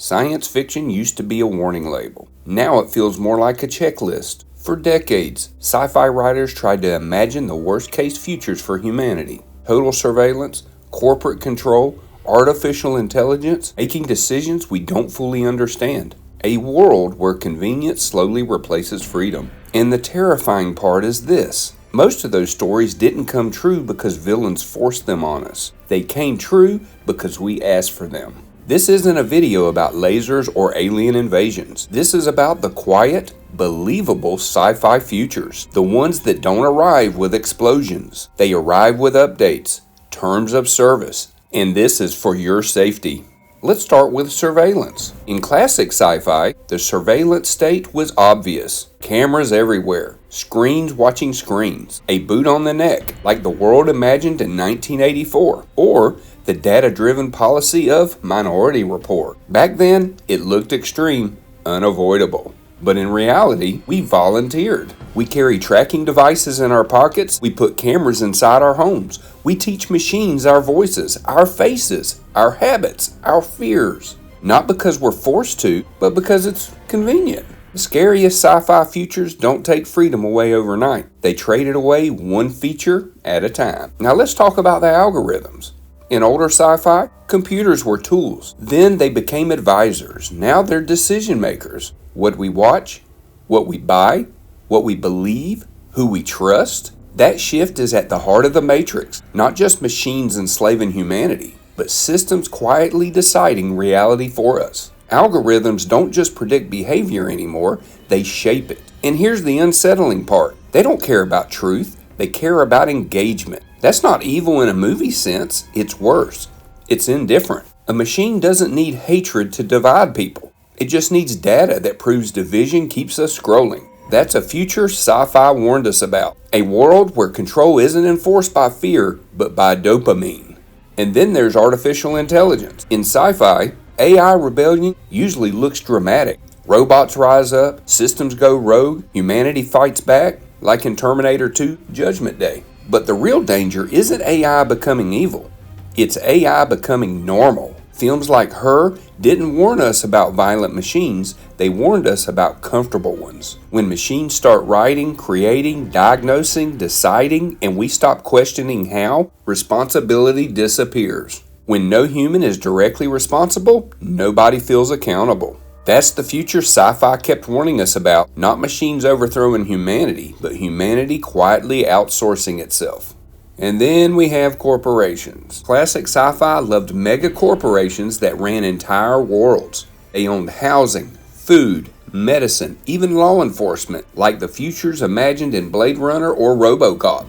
Science fiction used to be a warning label. Now it feels more like a checklist. For decades, sci-fi writers tried to imagine the worst-case futures for humanity. Total surveillance, corporate control, artificial intelligence, making decisions we don't fully understand. A world where convenience slowly replaces freedom. And the terrifying part is this. Most of those stories didn't come true because villains forced them on us. They came true because we asked for them. This isn't a video about lasers or alien invasions. This is about the quiet, believable sci-fi futures. The ones that don't arrive with explosions. They arrive with updates, terms of service, and this is for your safety. Let's start with surveillance. In classic sci-fi, the surveillance state was obvious. Cameras everywhere, screens watching screens, a boot on the neck, like the world imagined in 1984, or the data-driven policy of Minority Report. Back then, it looked extreme, unavoidable. But in reality, we volunteered. We carry tracking devices in our pockets. We put cameras inside our homes. We teach machines our voices, our faces, our habits, our fears. Not because we're forced to, but because it's convenient. The scariest sci-fi futures don't take freedom away overnight. They trade it away one feature at a time. Now let's talk about the algorithms. In older sci-fi, computers were tools. Then they became advisors. Now they're decision makers. What we watch, what we buy, what we believe, who we trust. That shift is at the heart of the Matrix. Not just machines enslaving humanity, but systems quietly deciding reality for us. Algorithms don't just predict behavior anymore, they shape it. And here's the unsettling part. They don't care about truth, they care about engagement. That's not evil in a movie sense, it's worse. It's indifferent. A machine doesn't need hatred to divide people. It just needs data that proves division keeps us scrolling. That's a future sci-fi warned us about. A world where control isn't enforced by fear, but by dopamine. And then there's artificial intelligence. In sci-fi, AI rebellion usually looks dramatic. Robots rise up, systems go rogue, humanity fights back, like in Terminator 2, Judgment Day. But the real danger isn't AI becoming evil. It's AI becoming normal. Films like Her didn't warn us about violent machines, they warned us about comfortable ones. When machines start writing, creating, diagnosing, deciding, and we stop questioning how, responsibility disappears. When no human is directly responsible, nobody feels accountable. That's the future sci-fi kept warning us about, not machines overthrowing humanity, but humanity quietly outsourcing itself. And then we have corporations. Classic sci-fi loved mega corporations that ran entire worlds. They owned housing, food, medicine, even law enforcement, like the futures imagined in Blade Runner or RoboCop.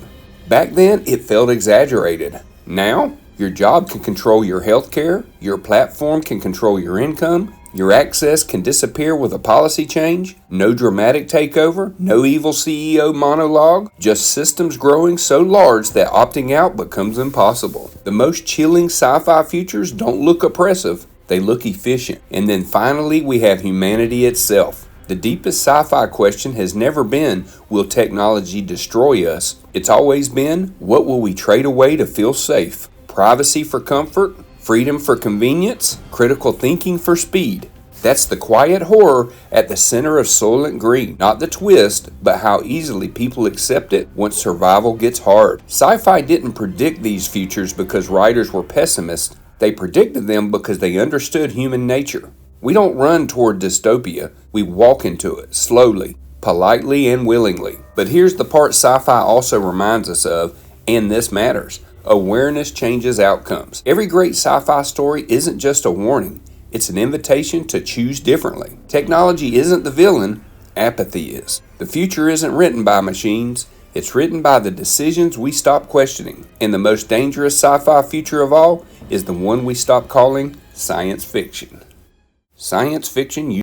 Back then, it felt exaggerated. Now, your job can control your healthcare, your platform can control your income, your access can disappear with a policy change, no dramatic takeover, no evil CEO monologue, just systems growing so large that opting out becomes impossible. The most chilling sci-fi futures don't look oppressive, they look efficient. And then finally we have humanity itself. The deepest sci-fi question has never been, will technology destroy us? It's always been, what will we trade away to feel safe? Privacy for comfort? Freedom for convenience, critical thinking for speed. That's the quiet horror at the center of Soylent Green. Not the twist, but how easily people accept it once survival gets hard. Sci-fi didn't predict these futures because writers were pessimists. They predicted them because they understood human nature. We don't run toward dystopia, we walk into it, slowly, politely, and willingly. But here's the part sci-fi also reminds us of, and this matters. Awareness changes outcomes. Every great sci-fi story isn't just a warning, it's an invitation to choose differently. Technology isn't the villain, apathy is. The future isn't written by machines, it's written by the decisions we stop questioning. And the most dangerous sci-fi future of all is the one we stop calling science fiction. Science fiction